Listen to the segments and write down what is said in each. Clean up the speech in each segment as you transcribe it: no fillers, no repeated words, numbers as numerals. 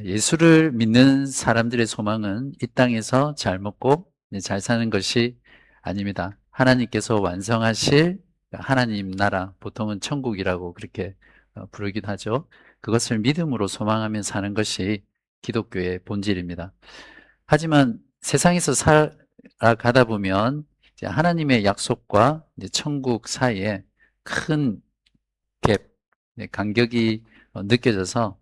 예수를 믿는 사람들의 소망은 이 땅에서 잘 먹고 잘 사는 것이 아닙니다. 하나님께서 완성하실 하나님 나라, 보통은 천국이라고 그렇게 부르기도 하죠. 그것을 믿음으로 소망하며 사는 것이 기독교의 본질입니다. 하지만 세상에서 살아가다 보면 이제 하나님의 약속과 이제 천국 사이에 큰 갭, 간격이 느껴져서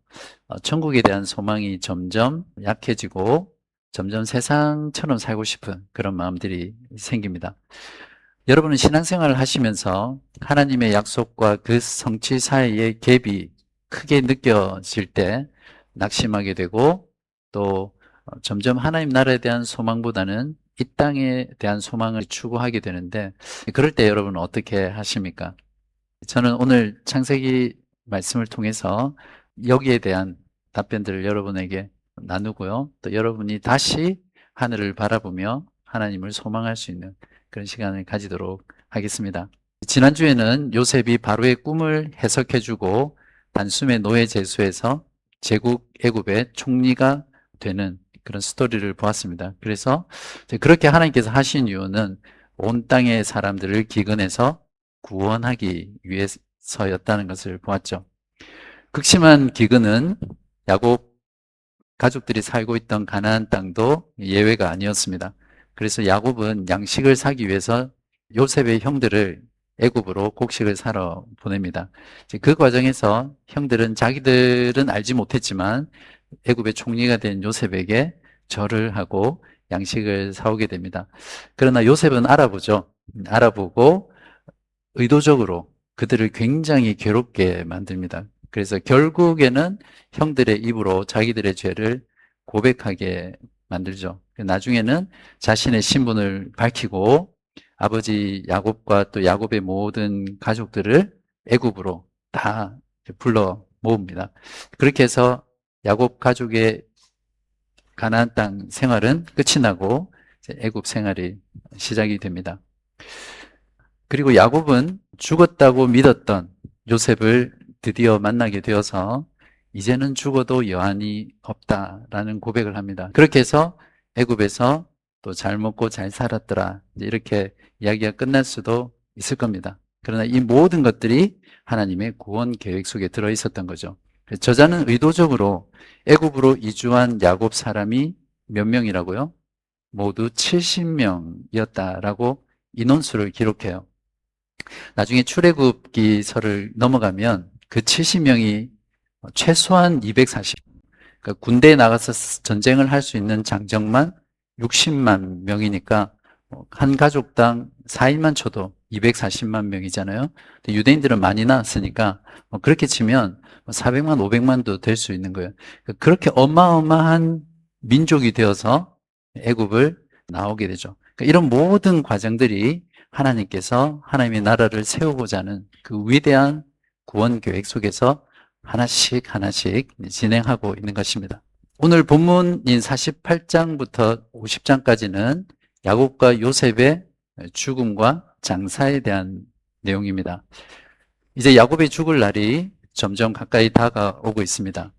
천국에 대한 소망이 점점 약해지고 점점 세상처럼 살고 싶은 그런 마음들이 생깁니다. 여러분은 신앙생활을 하시면서 하나님의 약속과 그 성취 사이의 갭이 크게 느껴질 때 낙심하게 되고 또 점점 하나님 나라에 대한 소망보다는 이 땅에 대한 소망을 추구하게 되는데 그럴 때 여러분은 어떻게 하십니까? 저는 오늘 창세기 말씀을 통해서 여기에 대한 답변들을 여러분에게 나누고요. 또 여러분이 다시 하늘을 바라보며 하나님을 소망할 수 있는 그런 시간을 가지도록 하겠습니다. 지난주에는 요셉이 바로의 꿈을 해석해주고 단숨에 노예 제수에서 제국 애굽의 총리가 되는 그런 스토리를 보았습니다. 그래서 그렇게 하나님께서 하신 이유는 온 땅의 사람들을 기근해서 구원하기 위해서였다는 것을 보았죠. 극심한 기근은 야곱 가족들이 살고 있던 가나안 땅도 예외가 아니었습니다. 그래서 야곱은 양식을 사기 위해서 요셉의 형들을 애굽으로 곡식을 사러 보냅니다. 그 과정에서 형들은 자기들은 알지 못했지만 애굽의 총리가 된 요셉에게 절을 하고 양식을 사오게 됩니다. 그러나 요셉은 알아보죠. 알아보고 의도적으로 그들을 굉장히 괴롭게 만듭니다. 그래서 결국에는 형들의 입으로 자기들의 죄를 고백하게 만들죠. 나중에는 자신의 신분을 밝히고 아버지 야곱과 또 야곱의 모든 가족들을 애굽으로 다 불러 모읍니다. 그렇게 해서 야곱 가족의 가나안 땅 생활은 끝이 나고 애굽 생활이 시작이 됩니다. 그리고 야곱은 죽었다고 믿었던 요셉을 드디어 만나게 되어서 이제는 죽어도 여한이 없다라는 고백을 합니다. 그렇게 해서 애굽에서 또 잘 먹고 잘 살았더라 이렇게 이야기가 끝날 수도 있을 겁니다. 그러나 이 모든 것들이 하나님의 구원 계획 속에 들어 있었던 거죠. 저자는 의도적으로 애굽으로 이주한 야곱 사람이 몇 명이라고요? 모두 70명이었다라고 인원수를 기록해요. 나중에 출애굽기서를 넘어가면 그 70명이 최소한 240, 그러니까 군대에 나가서 전쟁을 할 수 있는 장정만 60만 명이니까 한 가족당 4인만 쳐도 240만 명이잖아요. 근데 유대인들은 많이 나왔으니까 그렇게 치면 400만, 500만도 될 수 있는 거예요. 그렇게 어마어마한 민족이 되어서 애굽을 나오게 되죠. 그러니까 이런 모든 과정들이 하나님께서 하나님의 나라를 세우고자 하는 그 위대한 구원 계획 속에서 하나씩 하나씩 진행하고 있는 것입니다. 오늘 본문인 48장부터 50장까지는 야곱과 요셉의 죽음과 장사에 대한 내용입니다. 이제 야곱이 죽을 날이 점점 가까이 다가오고 있습니다.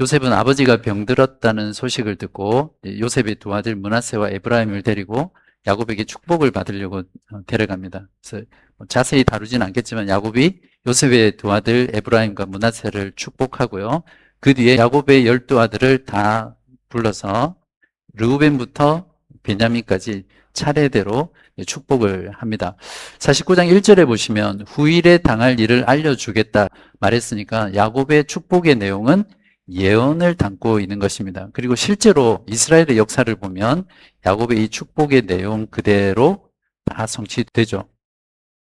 요셉은 아버지가 병들었다는 소식을 듣고 요셉의 두 아들 므낫세와 에브라임을 데리고 야곱에게 축복을 받으려고 데려갑니다. 그래서 자세히 다루진 않겠지만 야곱이 요셉의 두 아들 에브라임과 므낫세를 축복하고요. 그 뒤에 야곱의 12아들을 다 불러서 르우벤부터 베냐민까지 차례대로 축복을 합니다. 49장 1절에 보시면 후일에 당할 일을 알려주겠다 말했으니까 야곱의 축복의 내용은 예언을 담고 있는 것입니다. 그리고 실제로 이스라엘의 역사를 보면 야곱의 이 축복의 내용 그대로 다 성취되죠.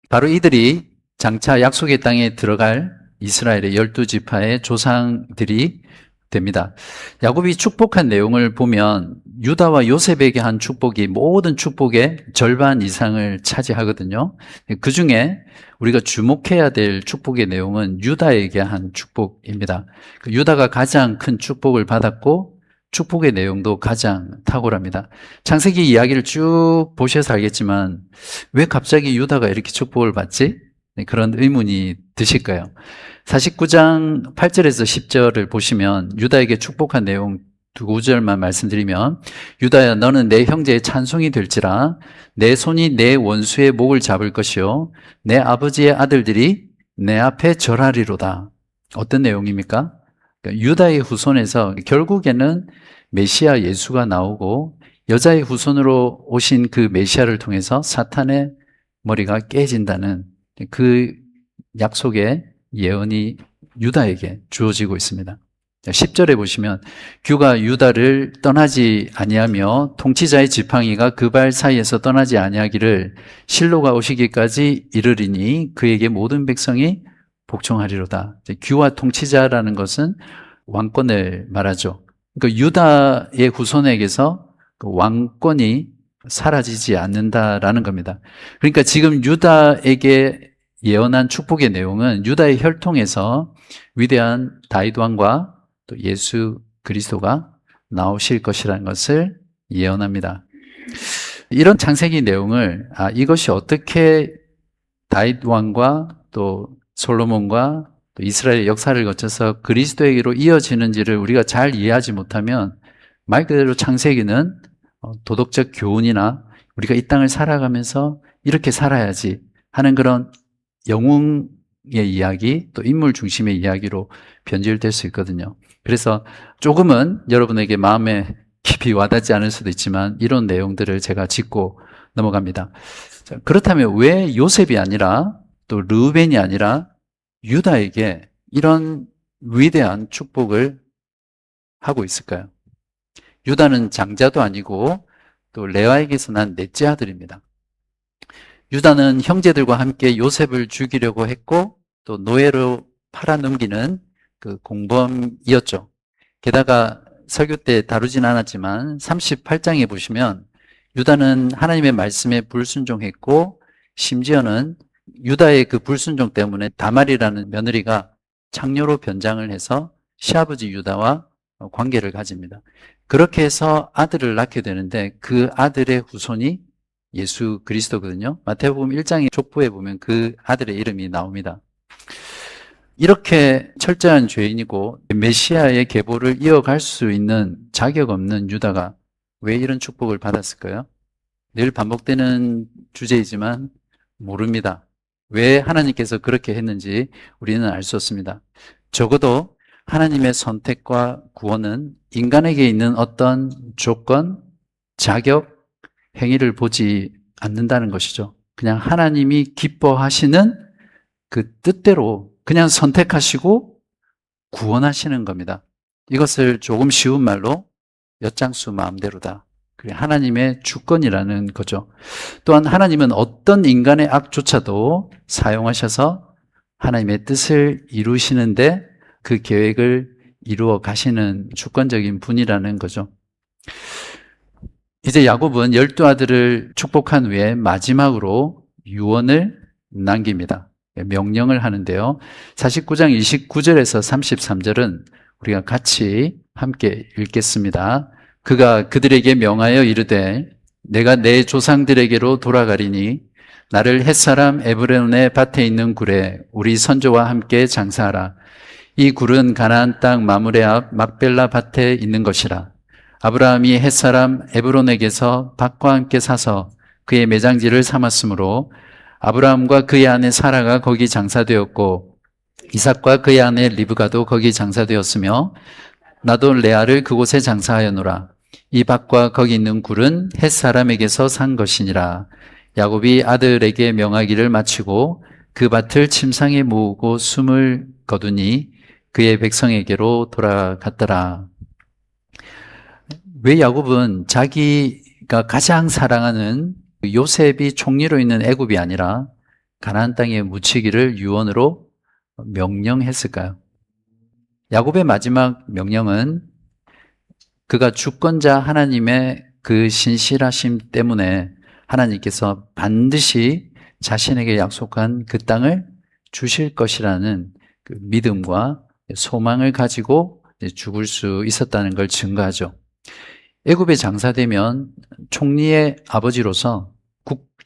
바로 이들이 장차 약속의 땅에 들어갈 이스라엘의 12지파의 조상들이 됩니다. 야곱이 축복한 내용을 보면 유다와 요셉에게 한 축복이 모든 축복의 절반 이상을 차지하거든요. 그 중에 우리가 주목해야 될 축복의 내용은 유다에게 한 축복입니다. 유다가 가장 큰 축복을 받았고 축복의 내용도 가장 탁월합니다. 창세기 이야기를 쭉 보셔서 알겠지만 왜 갑자기 유다가 이렇게 축복을 받지? 네, 그런 의문이 드실 거예요. 49장 8절에서 10절을 보시면 유다에게 축복한 내용 두 구절만 말씀드리면, 유다야 너는 내 형제의 찬송이 될지라. 내 손이 내 원수의 목을 잡을 것이요 내 아버지의 아들들이 내 앞에 절하리로다. 어떤 내용입니까? 그러니까 유다의 후손에서 결국에는 메시아 예수가 나오고, 여자의 후손으로 오신 그 메시아를 통해서 사탄의 머리가 깨진다는 그 약속의 예언이 유다에게 주어지고 있습니다. 10절에 보시면 규가 유다를 떠나지 아니하며 통치자의 지팡이가 그 발 사이에서 떠나지 아니하기를 실로가 오시기까지 이르리니 그에게 모든 백성이 복종하리로다. 규와 통치자라는 것은 왕권을 말하죠. 그러니까 유다의 후손에게서 그 왕권이 사라지지 않는다라는 겁니다. 그러니까 지금 유다에게 예언한 축복의 내용은 유다의 혈통에서 위대한 다윗 왕과 또 예수 그리스도가 나오실 것이라는 것을 예언합니다. 이런 창세기 내용을 이것이 어떻게 다윗 왕과 또 솔로몬과 또 이스라엘 역사를 거쳐서 그리스도에게로 이어지는지를 우리가 잘 이해하지 못하면 말 그대로 창세기는 도덕적 교훈이나 우리가 이 땅을 살아가면서 이렇게 살아야지 하는 그런 영웅의 이야기, 또 인물 중심의 이야기로 변질될 수 있거든요. 그래서 조금은 여러분에게 마음에 깊이 와닿지 않을 수도 있지만 이런 내용들을 제가 짚고 넘어갑니다. 자, 그렇다면 왜 요셉이 아니라 또 르우벤이 아니라 유다에게 이런 위대한 축복을 하고 있을까요? 유다는 장자도 아니고 또 레아에게서 난 넷째 아들입니다. 유다는 형제들과 함께 요셉을 죽이려고 했고 또 노예로 팔아넘기는 그 공범이었죠. 게다가 설교 때 다루진 않았지만 38장에 보시면 유다는 하나님의 말씀에 불순종했고, 심지어는 유다의 그 불순종 때문에 다말이라는 며느리가 창녀로 변장을 해서 시아버지 유다와 관계를 가집니다. 그렇게 해서 아들을 낳게 되는데 그 아들의 후손이 예수 그리스도거든요. 마태복음 1장의 족보에 보면 그 아들의 이름이 나옵니다. 이렇게 철저한 죄인이고 메시아의 계보를 이어갈 수 있는 자격 없는 유다가 왜 이런 축복을 받았을까요? 늘 반복되는 주제이지만 모릅니다. 왜 하나님께서 그렇게 했는지 우리는 알 수 없습니다. 적어도 하나님의 선택과 구원은 인간에게 있는 어떤 조건, 자격, 행위를 보지 않는다는 것이죠. 그냥 하나님이 기뻐하시는 그 뜻대로 그냥 선택하시고 구원하시는 겁니다. 이것을 조금 쉬운 말로 엿장수 마음대로다. 그게 하나님의 주권이라는 거죠. 또한 하나님은 어떤 인간의 악조차도 사용하셔서 하나님의 뜻을 이루시는데 그 계획을 이루어 가시는 주권적인 분이라는 거죠. 이제 야곱은 12아들을 축복한 후에 마지막으로 유언을 남깁니다. 명령을 하는데요. 49장 29절에서 33절은 우리가 같이 함께 읽겠습니다. 그가 그들에게 명하여 이르되 내가 내 조상들에게로 돌아가리니 나를 햇사람 에브론의 밭에 있는 굴에 우리 선조와 함께 장사하라. 이 굴은 가나안 땅 마므레 앞 막벨라 밭에 있는 것이라. 아브라함이 햇사람 에브론에게서 밭과 함께 사서 그의 매장지를 삼았으므로 아브라함과 그의 아내 사라가 거기 장사되었고 이삭과 그의 아내 리브가도 거기 장사되었으며 나도 레아를 그곳에 장사하였노라. 이 밭과 거기 있는 굴은 햇사람에게서 산 것이니라. 야곱이 아들에게 명하기를 마치고 그 밭을 침상에 모으고 숨을 거두니 그의 백성에게로 돌아갔더라. 왜 야곱은 자기가 가장 사랑하는 요셉이 총리로 있는 애굽이 아니라 가나안 땅에 묻히기를 유언으로 명령했을까요? 야곱의 마지막 명령은 그가 주권자 하나님의 그 신실하심 때문에 하나님께서 반드시 자신에게 약속한 그 땅을 주실 것이라는 그 믿음과 소망을 가지고 죽을 수 있었다는 걸 증거하죠. 애굽에 장사되면 총리의 아버지로서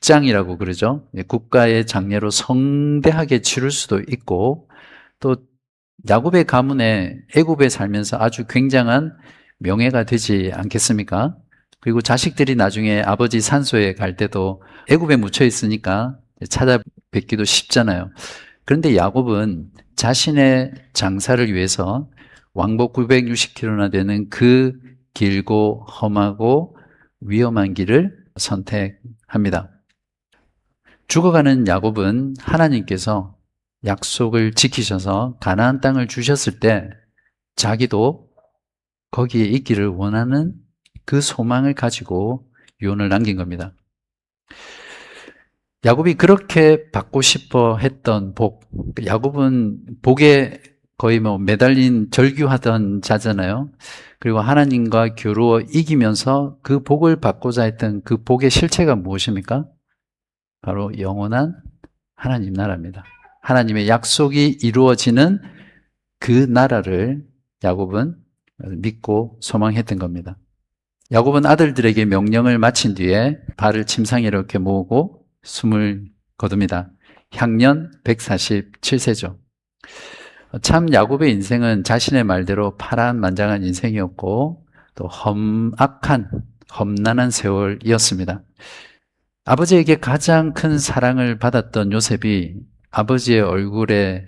국장이라고 그러죠. 국가의 장례로 성대하게 치를 수도 있고, 또 야곱의 가문에 애굽에 살면서 아주 굉장한 명예가 되지 않겠습니까? 그리고 자식들이 나중에 아버지 산소에 갈 때도 애굽에 묻혀 있으니까 찾아뵙기도 쉽잖아요. 그런데 야곱은 자신의 장사를 위해서 왕복 960km나 되는 그 길고 험하고 위험한 길을 선택합니다. 죽어가는 야곱은 하나님께서 약속을 지키셔서 가나안 땅을 주셨을 때 자기도 거기에 있기를 원하는 그 소망을 가지고 유언을 남긴 겁니다. 야곱이 그렇게 받고 싶어 했던 복, 야곱은 복에 거의 매달린 절규하던 자잖아요. 그리고 하나님과 겨루어 이기면서 그 복을 받고자 했던 그 복의 실체가 무엇입니까? 바로 영원한 하나님 나라입니다. 하나님의 약속이 이루어지는 그 나라를 야곱은 믿고 소망했던 겁니다. 야곱은 아들들에게 명령을 마친 뒤에 발을 침상에 이렇게 모으고 숨을 거둡니다. 향년 147세죠. 참 야곱의 인생은 자신의 말대로 파란만장한 인생이었고 또 험난한 세월이었습니다. 아버지에게 가장 큰 사랑을 받았던 요셉이 아버지의 얼굴에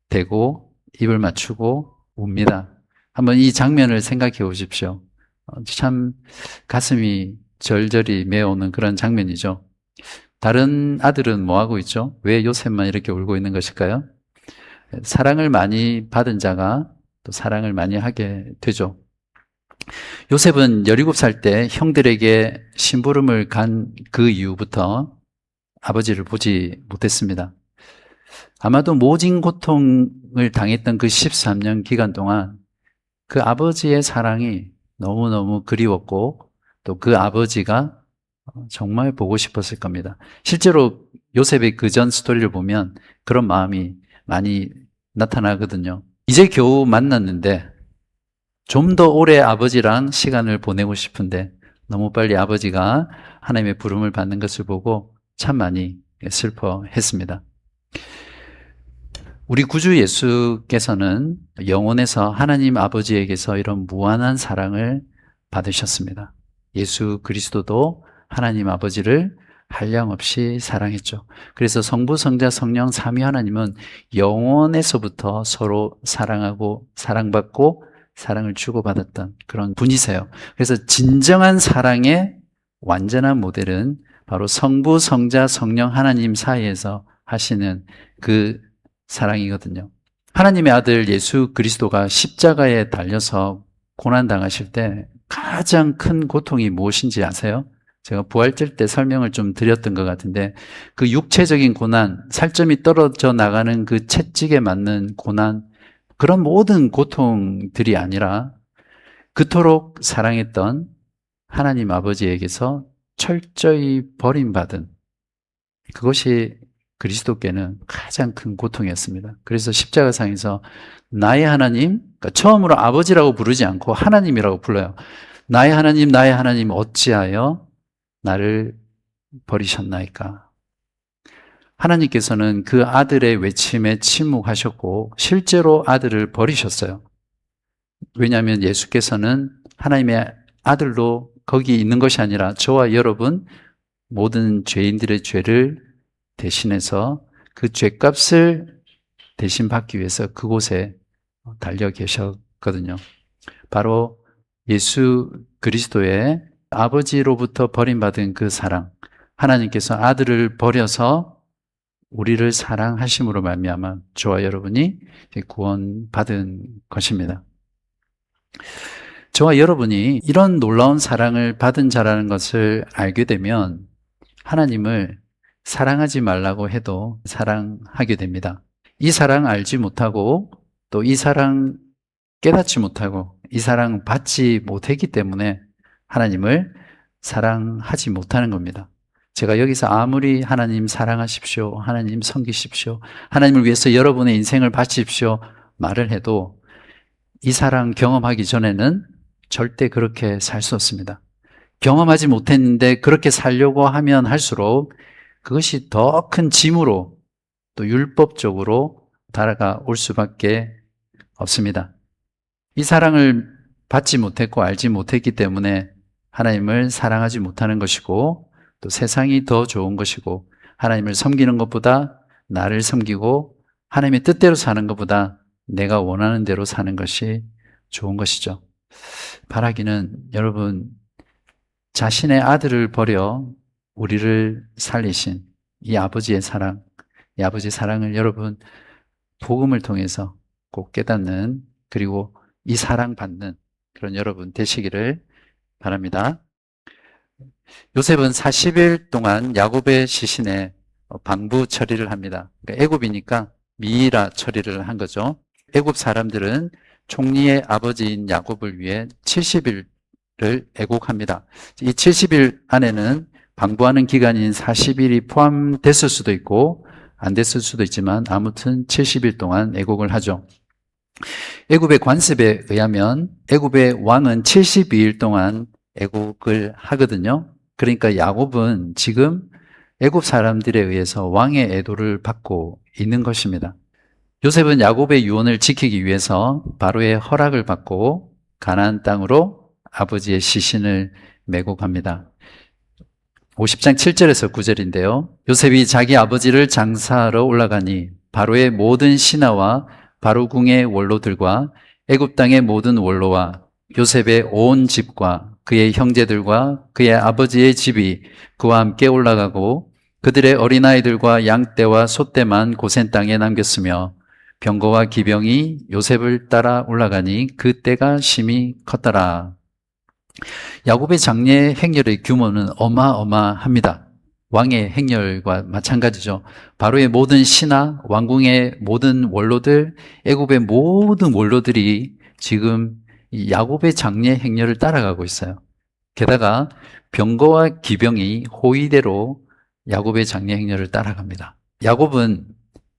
대고 입을 맞추고 웁니다. 한번 이 장면을 생각해 보십시오. 참 가슴이 절절히 메어오는 그런 장면이죠. 다른 아들은 뭐 하고 있죠? 왜 요셉만 이렇게 울고 있는 것일까요? 사랑을 많이 받은 자가 또 사랑을 많이 하게 되죠. 요셉은 17살 때 형들에게 심부름을 간 그 이후부터 아버지를 보지 못했습니다. 아마도 모진 고통을 당했던 그 13년 기간 동안 그 아버지의 사랑이 너무너무 그리웠고 또 그 아버지가 정말 보고 싶었을 겁니다. 실제로 요셉의 그 전 스토리를 보면 그런 마음이 많이 나타나거든요. 이제 겨우 만났는데 좀 더 오래 아버지랑 시간을 보내고 싶은데 너무 빨리 아버지가 하나님의 부름을 받는 것을 보고 참 많이 슬퍼했습니다. 우리 구주 예수께서는 영혼에서 하나님 아버지에게서 이런 무한한 사랑을 받으셨습니다. 예수 그리스도도 하나님 아버지를 한량없이 사랑했죠. 그래서 성부, 성자, 성령 삼위 하나님은 영원에서부터 서로 사랑하고 사랑받고 사랑을 주고받았던 그런 분이세요. 그래서 진정한 사랑의 완전한 모델은 바로 성부, 성자, 성령 하나님 사이에서 하시는 그 사랑이거든요. 하나님의 아들 예수 그리스도가 십자가에 달려서 고난당하실 때 가장 큰 고통이 무엇인지 아세요? 제가 부활절 때 설명을 좀 드렸던 것 같은데 그 육체적인 고난, 살점이 떨어져 나가는 그 채찍에 맞는 고난, 그런 모든 고통들이 아니라 그토록 사랑했던 하나님 아버지에게서 철저히 버림받은 그것이 그리스도께는 가장 큰 고통이었습니다. 그래서 십자가상에서 나의 하나님, 그러니까 처음으로 아버지라고 부르지 않고 하나님이라고 불러요. 나의 하나님 어찌하여 나를 버리셨나이까? 하나님께서는 그 아들의 외침에 침묵하셨고 실제로 아들을 버리셨어요. 왜냐하면 예수께서는 하나님의 아들로 거기 있는 것이 아니라 저와 여러분 모든 죄인들의 죄를 대신해서 그 죄값을 대신 받기 위해서 그곳에 달려 계셨거든요. 바로 예수 그리스도의 아버지로부터 버림받은 그 사랑, 하나님께서 아들을 버려서 우리를 사랑하심으로 말미암아 저와 여러분이 구원받은 것입니다. 저와 여러분이 이런 놀라운 사랑을 받은 자라는 것을 알게 되면 하나님을 사랑하지 말라고 해도 사랑하게 됩니다. 이 사랑 알지 못하고 또 이 사랑 깨닫지 못하고 이 사랑 받지 못했기 때문에 하나님을 사랑하지 못하는 겁니다. 제가 여기서 아무리 하나님 사랑하십시오, 하나님 섬기십시오, 하나님을 위해서 여러분의 인생을 바치십시오 말을 해도 이 사랑 경험하기 전에는 절대 그렇게 살 수 없습니다. 경험하지 못했는데 그렇게 살려고 하면 할수록 그것이 더 큰 짐으로 또 율법적으로 다가올 수밖에 없습니다. 이 사랑을 받지 못했고 알지 못했기 때문에 하나님을 사랑하지 못하는 것이고 또 세상이 더 좋은 것이고 하나님을 섬기는 것보다 나를 섬기고 하나님의 뜻대로 사는 것보다 내가 원하는 대로 사는 것이 좋은 것이죠. 바라기는 여러분 자신의 아들을 버려 우리를 살리신 이 아버지의 사랑, 이 아버지의 사랑을 여러분 복음을 통해서 꼭 깨닫는 그리고 이 사랑받는 그런 여러분 되시기를 바랍니다. 요셉은 40일 동안 야곱의 시신에 방부 처리를 합니다. 그러니까 애굽이니까 미이라 처리를 한 거죠. 애굽 사람들은 총리의 아버지인 야곱을 위해 70일을 애국합니다. 이 70일 안에는 방부하는 기간인 40일이 포함됐을 수도 있고 안 됐을 수도 있지만 아무튼 70일 동안 애국을 하죠. 애굽의 관습에 의하면 애굽의 왕은 72일 동안 애국을 하거든요. 그러니까 야곱은 지금 애굽 사람들에 의해서 왕의 애도를 받고 있는 것입니다. 요셉은 야곱의 유언을 지키기 위해서 바로의 허락을 받고 가나안 땅으로 아버지의 시신을 매국합니다. 50장 7절에서 9절인데요. 요셉이 자기 아버지를 장사하러 올라가니 바로의 모든 신하와 바로 궁의 원로들과 애굽 땅의 모든 원로와 요셉의 온 집과 그의 형제들과 그의 아버지의 집이 그와 함께 올라가고 그들의 어린아이들과 양떼와 소떼만 고센 땅에 남겼으며 병거와 기병이 요셉을 따라 올라가니 그 때가 심히 컸더라. 야곱의 장례 행렬의 규모는 어마어마합니다. 왕의 행렬과 마찬가지죠. 바로의 모든 신하, 왕궁의 모든 원로들, 애굽의 모든 원로들이 지금 이 야곱의 장례 행렬을 따라가고 있어요. 게다가 병거와 기병이 호위대로 야곱의 장례 행렬을 따라갑니다. 야곱은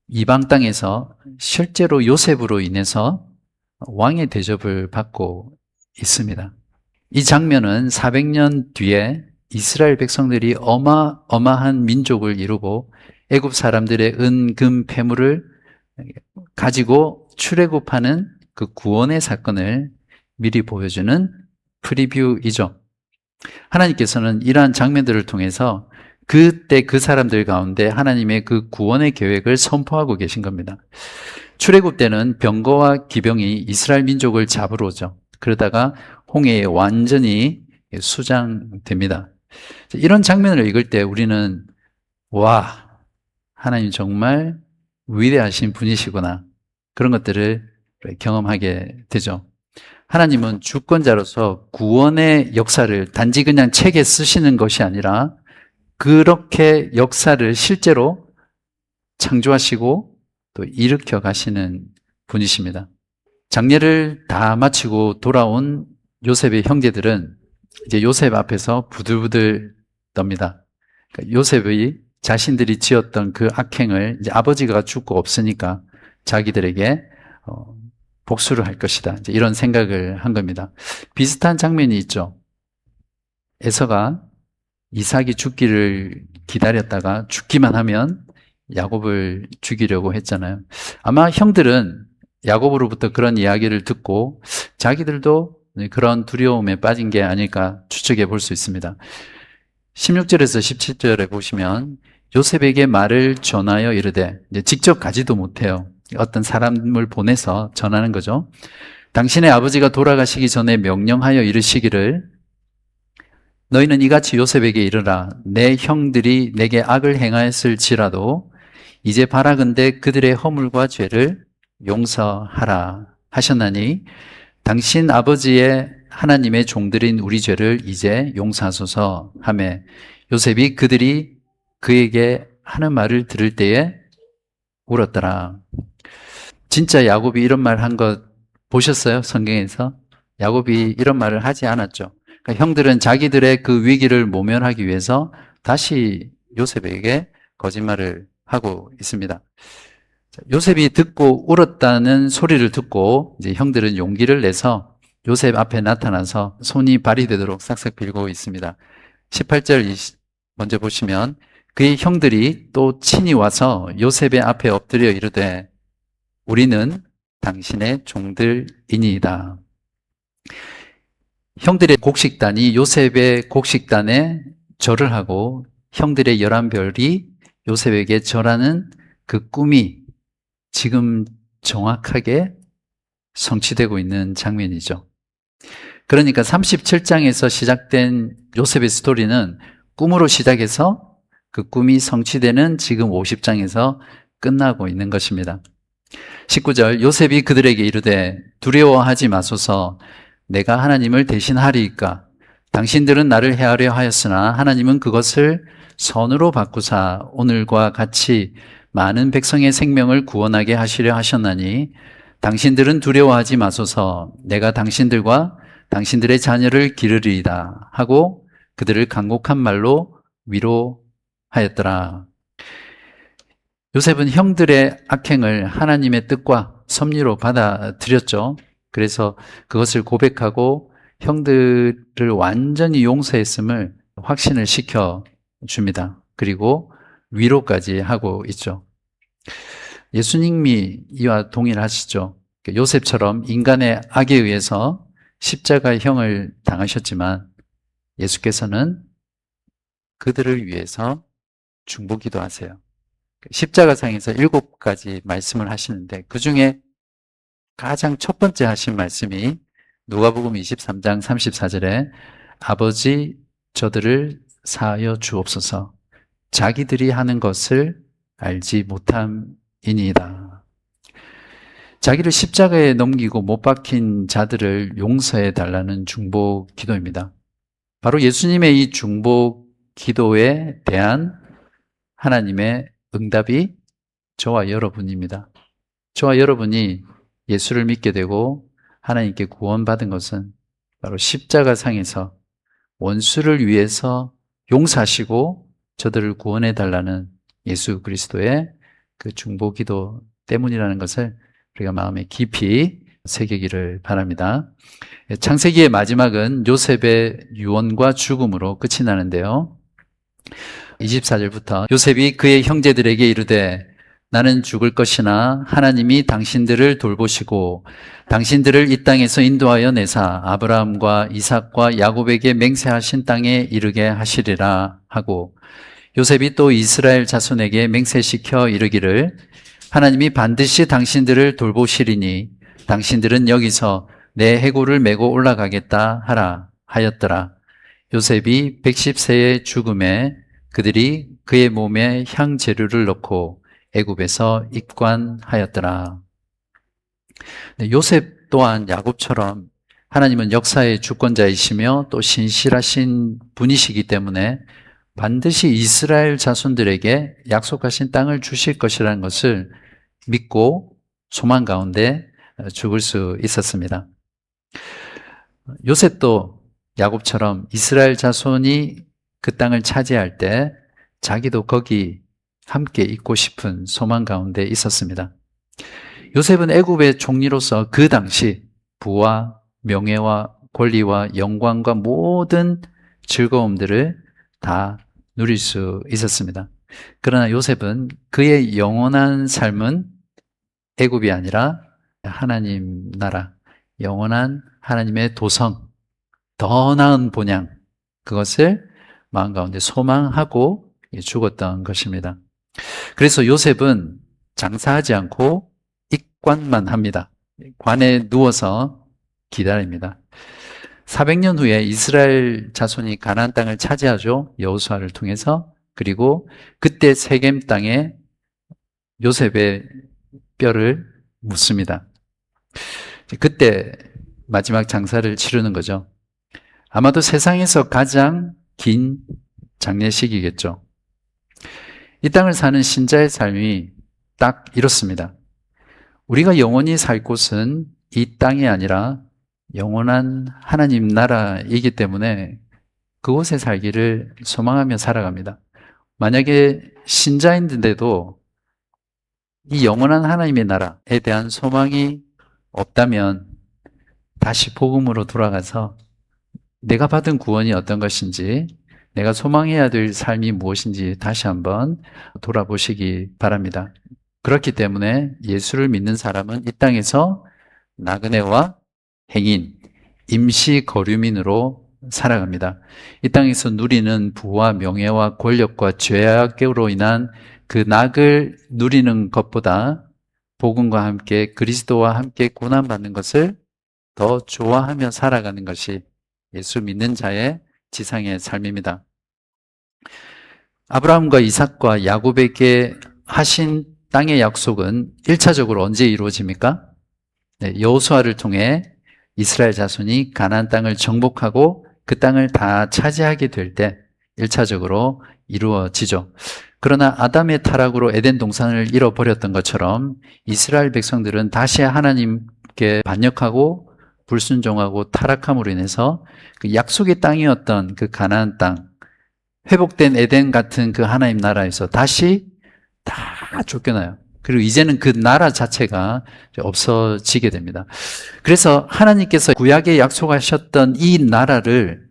이방 땅에서 실제로 요셉으로 인해서 왕의 대접을 받고 있습니다. 이 장면은 400년 뒤에 이스라엘 백성들이 어마어마한 민족을 이루고 애굽 사람들의 은, 금, 폐물을 가지고 출애굽하는 그 구원의 사건을 미리 보여주는 프리뷰이죠. 하나님께서는 이러한 장면들을 통해서 그때 그 사람들 가운데 하나님의 그 구원의 계획을 선포하고 계신 겁니다. 출애굽 때는 병거와 기병이 이스라엘 민족을 잡으러 오죠. 그러다가 홍해에 완전히 수장됩니다. 이런 장면을 읽을 때 우리는 와, 하나님 정말 위대하신 분이시구나. 그런 것들을 경험하게 되죠. 하나님은 주권자로서 구원의 역사를 단지 그냥 책에 쓰시는 것이 아니라 그렇게 역사를 실제로 창조하시고 또 일으켜 가시는 분이십니다. 장례를 다 마치고 돌아온 요셉의 형제들은 이제 요셉 앞에서 부들부들 떱니다. 그러니까 요셉의 자신들이 지었던 그 악행을 이제 아버지가 죽고 없으니까 자기들에게 복수를 할 것이다. 이제 이런 생각을 한 겁니다. 비슷한 장면이 있죠. 에서가 이삭이 죽기를 기다렸다가 죽기만 하면 야곱을 죽이려고 했잖아요. 아마 형들은 야곱으로부터 그런 이야기를 듣고 자기들도 그런 두려움에 빠진 게 아닐까 추측해 볼 수 있습니다. 16절에서 17절에 보시면 요셉에게 말을 전하여 이르되, 이제 직접 가지도 못해요. 어떤 사람을 보내서 전하는 거죠. 당신의 아버지가 돌아가시기 전에 명령하여 이르시기를 너희는 이같이 요셉에게 이르라. 내 형들이 내게 악을 행하였을지라도 이제 바라건대 그들의 허물과 죄를 용서하라 하셨나니 당신 아버지의 하나님의 종들인 우리 죄를 이제 용서하소서 하매 요셉이 그들이 그에게 하는 말을 들을 때에 울었더라. 진짜 야곱이 이런 말 한 것 보셨어요? 성경에서? 야곱이 이런 말을 하지 않았죠. 그러니까 형들은 자기들의 그 위기를 모면하기 위해서 다시 요셉에게 거짓말을 하고 있습니다. 요셉이 듣고 울었다는 소리를 듣고 이제 형들은 용기를 내서 요셉 앞에 나타나서 손이 발이 되도록 싹싹 빌고 있습니다. 18절 먼저 보시면 그의 형들이 또 친히 와서 요셉의 앞에 엎드려 이르되 우리는 당신의 종들이니이다. 형들의 곡식단이 요셉의 곡식단에 절을 하고 형들의 11별이 요셉에게 절하는 그 꿈이 지금 정확하게 성취되고 있는 장면이죠. 그러니까 37장에서 시작된 요셉의 스토리는 꿈으로 시작해서 그 꿈이 성취되는 지금 50장에서 끝나고 있는 것입니다. 19절 요셉이 그들에게 이르되 두려워하지 마소서 내가 하나님을 대신하리이까 당신들은 나를 해하려 하였으나 하나님은 그것을 선으로 바꾸사 오늘과 같이 많은 백성의 생명을 구원하게 하시려 하셨나니 당신들은 두려워하지 마소서 내가 당신들과 당신들의 자녀를 기르리이다 하고 그들을 간곡한 말로 위로하였더라. 요셉은 형들의 악행을 하나님의 뜻과 섭리로 받아들였죠. 그래서 그것을 고백하고 형들을 완전히 용서했음을 확신을 시켜줍니다. 그리고 위로까지 하고 있죠. 예수님이 이와 동일하시죠. 요셉처럼 인간의 악에 의해서 십자가형을 당하셨지만 예수께서는 그들을 위해서 중보기도 하세요. 십자가상에서 7가지 말씀을 하시는데 그 중에 가장 첫 번째 하신 말씀이 누가복음 23장 34절에 아버지 저들을 사하여 주옵소서 자기들이 하는 것을 알지 못함이니이다. 자기를 십자가에 넘기고 못 박힌 자들을 용서해 달라는 중보 기도입니다. 바로 예수님의 이 중보 기도에 대한 하나님의 응답이 저와 여러분입니다. 저와 여러분이 예수를 믿게 되고 하나님께 구원받은 것은 바로 십자가상에서 원수를 위해서 용서하시고 저들을 구원해 달라는 예수 그리스도의 그 중보 기도 때문이라는 것을 우리가 마음에 깊이 새기기를 바랍니다. 창세기의 마지막은 요셉의 유언과 죽음으로 끝이 나는데요. 24절부터 요셉이 그의 형제들에게 이르되 나는 죽을 것이나 하나님이 당신들을 돌보시고 당신들을 이 땅에서 인도하여 내사 아브라함과 이삭과 야곱에게 맹세하신 땅에 이르게 하시리라 하고 요셉이 또 이스라엘 자손에게 맹세시켜 이르기를 하나님이 반드시 당신들을 돌보시리니 당신들은 여기서 내 해골을 메고 올라가겠다 하라 하였더라. 요셉이 110세의 죽음에 그들이 그의 몸에 향재료를 넣고 애굽에서 입관하였더라. 요셉 또한 야곱처럼 하나님은 역사의 주권자이시며 또 신실하신 분이시기 때문에 반드시 이스라엘 자손들에게 약속하신 땅을 주실 것이라는 것을 믿고 소망 가운데 죽을 수 있었습니다. 요셉도 야곱처럼 이스라엘 자손이 그 땅을 차지할 때 자기도 거기 함께 있고 싶은 소망 가운데 있었습니다. 요셉은 애굽의 총리로서 그 당시 부와 명예와 권리와 영광과 모든 즐거움들을 다 누릴 수 있었습니다. 그러나 요셉은 그의 영원한 삶은 애굽이 아니라 하나님 나라, 영원한 하나님의 도성, 더 나은 본향, 그것을 마음 가운데 소망하고 죽었던 것입니다. 그래서 요셉은 장사하지 않고 입관만 합니다. 관에 누워서 기다립니다. 400년 후에 이스라엘 자손이 가나안 땅을 차지하죠. 여호수아를 통해서. 그리고 그때 세겜 땅에 요셉의 뼈를 묻습니다. 그때 마지막 장사를 치르는 거죠. 아마도 세상에서 가장 긴 장례식이겠죠. 이 땅을 사는 신자의 삶이 딱 이렇습니다. 우리가 영원히 살 곳은 이 땅이 아니라 영원한 하나님 나라이기 때문에 그곳에 살기를 소망하며 살아갑니다. 만약에 신자인데도 이 영원한 하나님의 나라에 대한 소망이 없다면 다시 복음으로 돌아가서 내가 받은 구원이 어떤 것인지, 내가 소망해야 될 삶이 무엇인지 다시 한번 돌아보시기 바랍니다. 그렇기 때문에 예수를 믿는 사람은 이 땅에서 나그네와 행인, 임시 거류민으로 살아갑니다. 이 땅에서 누리는 부와 명예와 권력과 죄악으로 인한 그 낙을 누리는 것보다 복음과 함께 그리스도와 함께 고난받는 것을 더 좋아하며 살아가는 것이 예수 믿는 자의 지상의 삶입니다. 아브라함과 이삭과 야곱에게 하신 땅의 약속은 1차적으로 언제 이루어집니까? 네, 여호수아를 통해 이스라엘 자손이 가나안 땅을 정복하고 그 땅을 다 차지하게 될 때 1차적으로 이루어지죠. 그러나 아담의 타락으로 에덴 동산을 잃어버렸던 것처럼 이스라엘 백성들은 다시 하나님께 반역하고 불순종하고 타락함으로 인해서 그 약속의 땅이었던 그 가나안 땅, 회복된 에덴 같은 그 하나님 나라에서 다시 다 쫓겨나요. 그리고 이제는 그 나라 자체가 없어지게 됩니다. 그래서 하나님께서 구약에 약속하셨던 이 나라를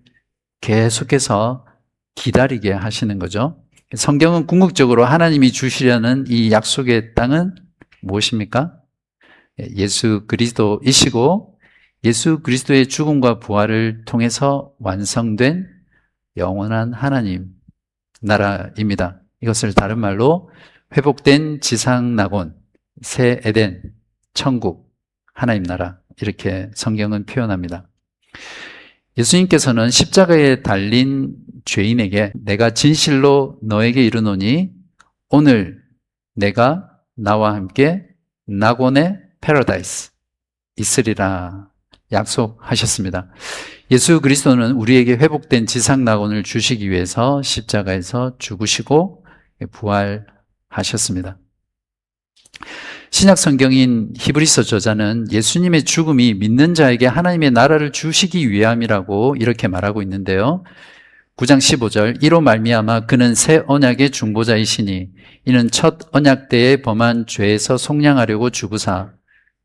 계속해서 기다리게 하시는 거죠. 성경은 궁극적으로 하나님이 주시려는 이 약속의 땅은 무엇입니까? 예수 그리스도이시고 예수 그리스도의 죽음과 부활을 통해서 완성된 영원한 하나님 나라입니다. 이것을 다른 말로 회복된 지상 낙원, 새 에덴, 천국, 하나님 나라 이렇게 성경은 표현합니다. 예수님께서는 십자가에 달린 죄인에게 내가 진실로 너에게 이르노니 오늘 내가 나와 함께 낙원의 패러다이스 있으리라 약속하셨습니다. 예수 그리스도는 우리에게 회복된 지상 낙원을 주시기 위해서 십자가에서 죽으시고 부활하셨습니다. 신약 성경인 히브리서 저자는 예수님의 죽음이 믿는 자에게 하나님의 나라를 주시기 위함이라고 이렇게 말하고 있는데요. 9장 15절 이로 말미암아 그는 새 언약의 중보자이시니 이는 첫 언약 때에 범한 죄에서 속량하려고 죽으사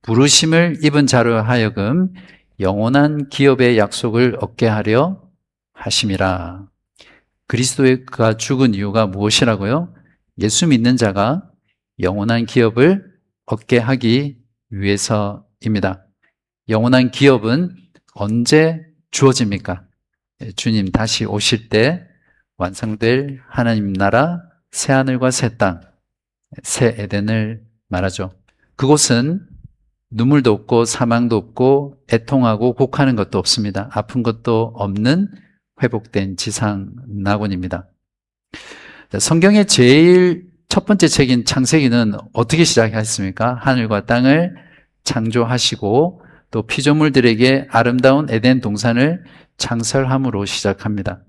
부르심을 입은 자로 하여금 영원한 기업의 약속을 얻게 하려 하심이라. 그리스도가 죽은 이유가 무엇이라고요? 예수 믿는 자가 영원한 기업을 얻게 하기 위해서입니다. 영원한 기업은 언제 주어집니까? 주님 다시 오실 때 완성될 하나님 나라, 새 하늘과 새 땅, 새 에덴을 말하죠. 그곳은 눈물도 없고 사망도 없고 애통하고 곡하는 것도 없습니다. 아픈 것도 없는 회복된 지상 낙원입니다. 성경의 제일 첫 번째 책인 창세기는 어떻게 시작했습니까? 하늘과 땅을 창조하시고 또 피조물들에게 아름다운 에덴 동산을 창설함으로 시작합니다.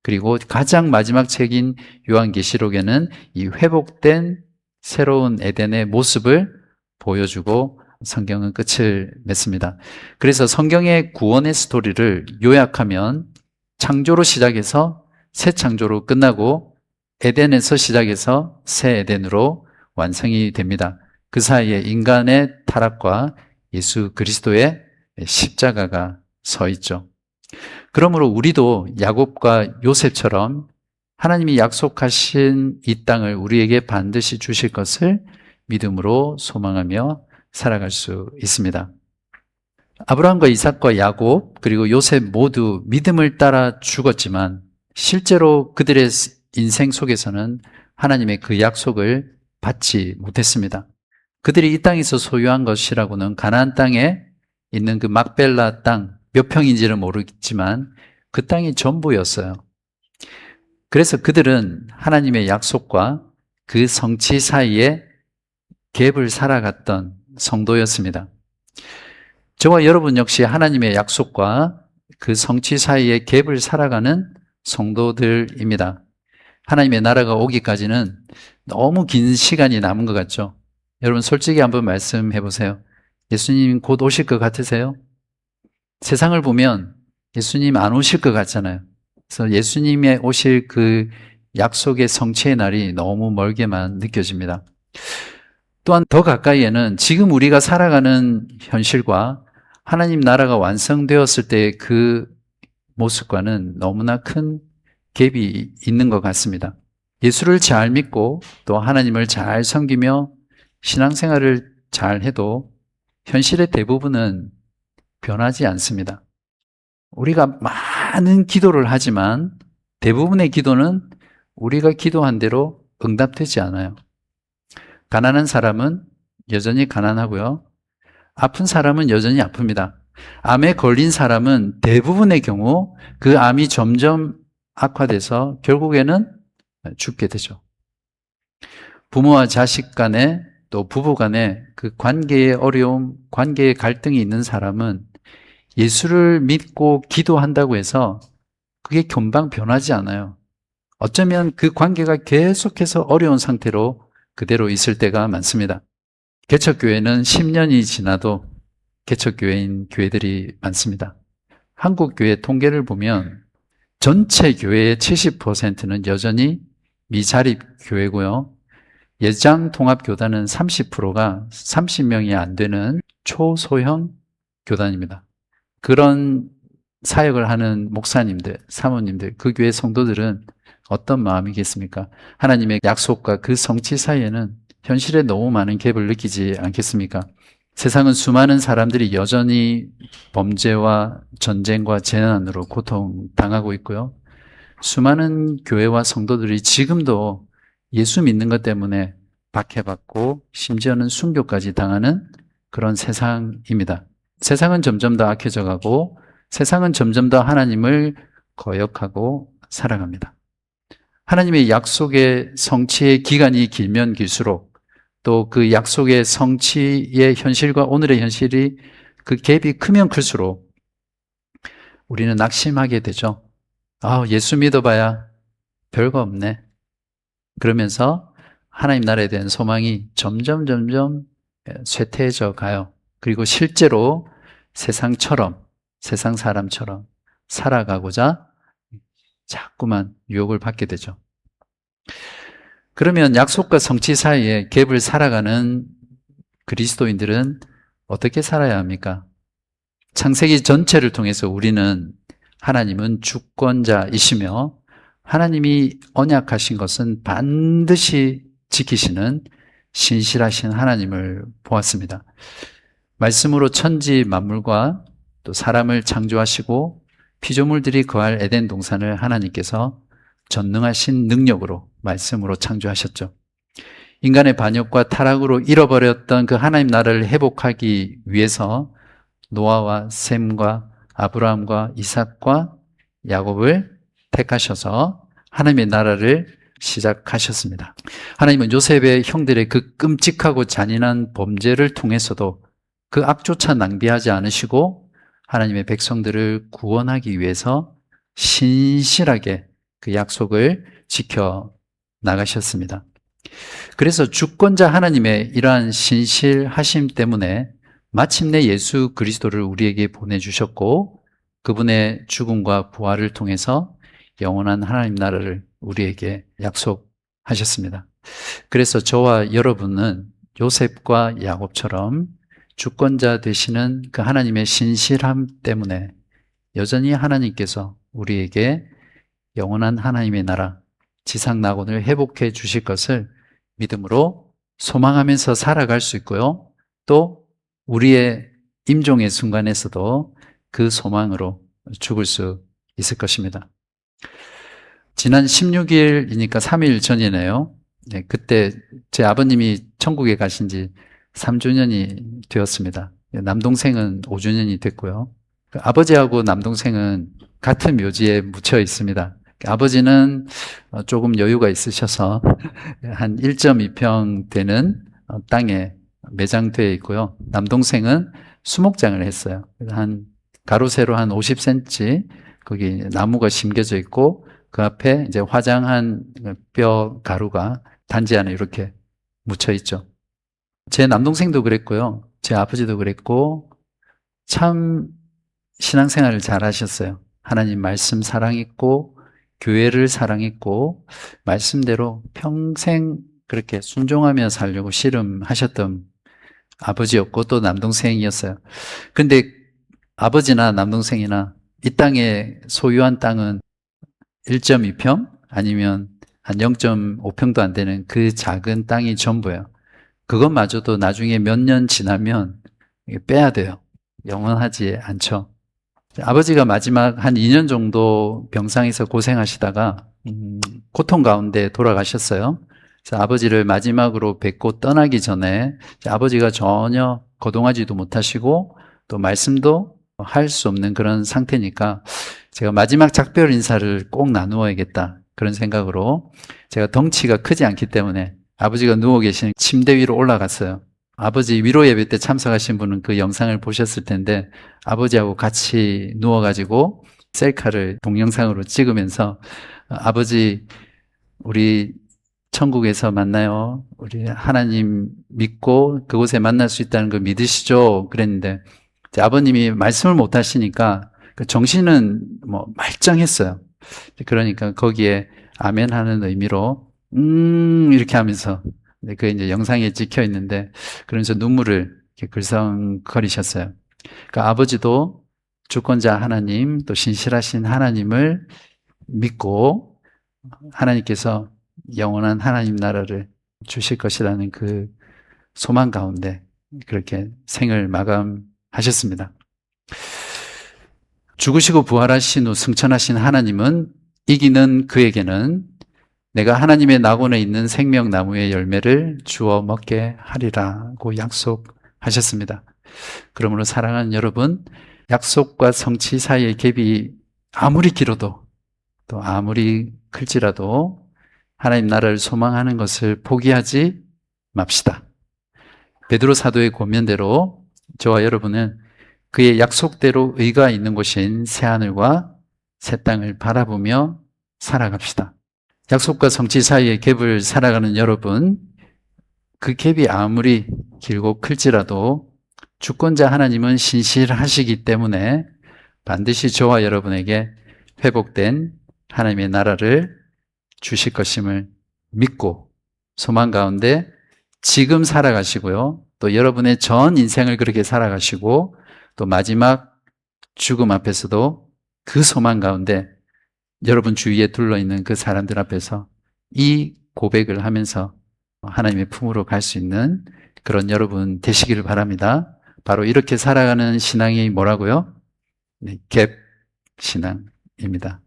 그리고 가장 마지막 책인 요한계시록에는 이 회복된 새로운 에덴의 모습을 보여주고 성경은 끝을 맺습니다. 그래서 성경의 구원의 스토리를 요약하면 창조로 시작해서 새 창조로 끝나고 에덴에서 시작해서 새 에덴으로 완성이 됩니다. 그 사이에 인간의 타락과 예수 그리스도의 십자가가 서 있죠. 그러므로 우리도 야곱과 요셉처럼 하나님이 약속하신 이 땅을 우리에게 반드시 주실 것을 믿음으로 소망하며 살아갈 수 있습니다. 아브라함과 이삭과 야곱 그리고 요셉 모두 믿음을 따라 죽었지만 실제로 그들의 인생 속에서는 하나님의 그 약속을 받지 못했습니다. 그들이 이 땅에서 소유한 것이라고는 가나안 땅에 있는 그 막벨라 땅 몇 평인지는 모르겠지만 그 땅이 전부였어요. 그래서 그들은 하나님의 약속과 그 성취 사이에 갭을 살아갔던 성도였습니다. 저와 여러분 역시 하나님의 약속과 그 성취 사이에 갭을 살아가는 성도들입니다. 하나님의 나라가 오기까지는 너무 긴 시간이 남은 것 같죠? 여러분 솔직히 한번 말씀해 보세요. 예수님 곧 오실 것 같으세요? 세상을 보면 예수님 안 오실 것 같잖아요. 그래서 예수님의 오실 그 약속의 성취의 날이 너무 멀게만 느껴집니다. 또한 더 가까이에는 지금 우리가 살아가는 현실과 하나님 나라가 완성되었을 때 그 모습과는 너무나 큰 갭이 있는 것 같습니다. 예수를 잘 믿고 또 하나님을 잘 섬기며 신앙생활을 잘 해도 현실의 대부분은 변하지 않습니다. 우리가 많은 기도를 하지만 대부분의 기도는 우리가 기도한 대로 응답되지 않아요. 가난한 사람은 여전히 가난하고요. 아픈 사람은 여전히 아픕니다. 암에 걸린 사람은 대부분의 경우 그 암이 점점 악화돼서 결국에는 죽게 되죠. 부모와 자식 간에 또 부부 간에 그 관계의 어려움, 관계의 갈등이 있는 사람은 예수를 믿고 기도한다고 해서 그게 금방 변하지 않아요. 어쩌면 그 관계가 계속해서 어려운 상태로 그대로 있을 때가 많습니다. 개척교회는 10년이 지나도 개척교회인 교회들이 많습니다. 한국 교회 통계를 보면 전체 교회의 70%는 여전히 미자립 교회고요. 예장 통합교단은 30%가 30명이 안 되는 초소형 교단입니다. 그런 사역을 하는 목사님들, 사모님들, 그 교회 성도들은 어떤 마음이겠습니까? 하나님의 약속과 그 성취 사이에는 현실에 너무 많은 갭을 느끼지 않겠습니까? 세상은 수많은 사람들이 여전히 범죄와 전쟁과 재난으로 고통당하고 있고요. 수많은 교회와 성도들이 지금도 예수 믿는 것 때문에 박해받고 심지어는 순교까지 당하는 그런 세상입니다. 세상은 점점 더 악해져 가고 세상은 점점 더 하나님을 거역하고 살아갑니다. 하나님의 약속의 성취의 기간이 길면 길수록 또 그 약속의 성취의 현실과 오늘의 현실이 그 갭이 크면 클수록 우리는 낙심하게 되죠. 예수 믿어봐야 별거 없네. 그러면서 하나님 나라에 대한 소망이 점점 쇠퇴해져 가요. 그리고 실제로 세상처럼, 세상 사람처럼 살아가고자 자꾸만 유혹을 받게 되죠. 그러면 약속과 성취 사이에 갭을 살아가는 그리스도인들은 어떻게 살아야 합니까? 창세기 전체를 통해서 우리는 하나님은 주권자이시며 하나님이 언약하신 것은 반드시 지키시는 신실하신 하나님을 보았습니다. 말씀으로 천지 만물과 또 사람을 창조하시고 피조물들이 거할 에덴 동산을 하나님께서 전능하신 능력으로 말씀으로 창조하셨죠. 인간의 반역과 타락으로 잃어버렸던 그 하나님 나라를 회복하기 위해서 노아와 셈과 아브라함과 이삭과 야곱을 택하셔서 하나님의 나라를 시작하셨습니다. 하나님은 요셉의 형들의 그 끔찍하고 잔인한 범죄를 통해서도 그 악조차 낭비하지 않으시고 하나님의 백성들을 구원하기 위해서 신실하게 그 약속을 지켜 나가셨습니다. 그래서 주권자 하나님의 이러한 신실하심 때문에 마침내 예수 그리스도를 우리에게 보내주셨고 그분의 죽음과 부활을 통해서 영원한 하나님 나라를 우리에게 약속하셨습니다. 그래서 저와 여러분은 요셉과 야곱처럼 주권자 되시는 그 하나님의 신실함 때문에 여전히 하나님께서 우리에게 영원한 하나님의 나라, 지상 낙원을 회복해 주실 것을 믿음으로 소망하면서 살아갈 수 있고요. 또 우리의 임종의 순간에서도 그 소망으로 죽을 수 있을 것입니다. 지난 16일이니까 3일 전이네요. 네, 그때 제 아버님이 천국에 가신 지 3주년이 되었습니다. 남동생은 5주년이 됐고요. 아버지하고 남동생은 같은 묘지에 묻혀 있습니다. 아버지는 조금 여유가 있으셔서 한 1.2평 되는 땅에 매장되어 있고요. 남동생은 수목장을 했어요. 한 가로 세로 한 50cm 거기 나무가 심겨져 있고 그 앞에 이제 화장한 뼈 가루가 단지 안에 이렇게 묻혀 있죠. 제 남동생도 그랬고요. 제 아버지도 그랬고 참 신앙생활을 잘 하셨어요. 하나님 말씀 사랑했고 교회를 사랑했고 말씀대로 평생 그렇게 순종하며 살려고 씨름하셨던 아버지였고 또 남동생이었어요. 근데 아버지나 남동생이나 이 땅에 소유한 땅은 1.2평 아니면 한 0.5평도 안 되는 그 작은 땅이 전부예요. 그것마저도 나중에 몇 년 지나면 빼야 돼요. 영원하지 않죠. 아버지가 마지막 한 2년 정도 병상에서 고생하시다가 고통 가운데 돌아가셨어요. 그래서 아버지를 마지막으로 뵙고 떠나기 전에 아버지가 전혀 거동하지도 못하시고 또 말씀도 할 수 없는 그런 상태니까 제가 마지막 작별 인사를 꼭 나누어야겠다 그런 생각으로 제가 덩치가 크지 않기 때문에 아버지가 누워 계신 침대 위로 올라갔어요. 아버지 위로 예배 때 참석하신 분은 그 영상을 보셨을 텐데 아버지하고 같이 누워가지고 셀카를 동영상으로 찍으면서 아버지 우리 천국에서 만나요. 우리 하나님 믿고 그곳에 만날 수 있다는 걸 믿으시죠? 그랬는데 아버님이 말씀을 못 하시니까 정신은 뭐 말짱했어요. 그러니까 거기에 아멘 하는 의미로 이렇게 하면서 그게 이제 영상에 찍혀 있는데 그러면서 눈물을 이렇게 글썽거리셨어요. 그러니까 아버지도 주권자 하나님 또 신실하신 하나님을 믿고 하나님께서 영원한 하나님 나라를 주실 것이라는 그 소망 가운데 그렇게 생을 마감하셨습니다. 죽으시고 부활하신 후 승천하신 하나님은 이기는 그에게는 내가 하나님의 낙원에 있는 생명나무의 열매를 주워 먹게 하리라고 약속하셨습니다. 그러므로 사랑하는 여러분, 약속과 성취 사이의 갭이 아무리 길어도 또 아무리 클지라도 하나님 나라를 소망하는 것을 포기하지 맙시다. 베드로 사도의 권면대로 저와 여러분은 그의 약속대로 의가 있는 곳인 새하늘과 새 땅을 바라보며 살아갑시다. 약속과 성취 사이의 갭을 살아가는 여러분, 그 갭이 아무리 길고 클지라도 주권자 하나님은 신실하시기 때문에 반드시 저와 여러분에게 회복된 하나님의 나라를 주실 것임을 믿고 소망 가운데 지금 살아가시고요. 또 여러분의 전 인생을 그렇게 살아가시고 또 마지막 죽음 앞에서도 그 소망 가운데 여러분 주위에 둘러있는 그 사람들 앞에서 이 고백을 하면서 하나님의 품으로 갈 수 있는 그런 여러분 되시기를 바랍니다. 바로 이렇게 살아가는 신앙이 뭐라고요? 네, 갭 신앙입니다.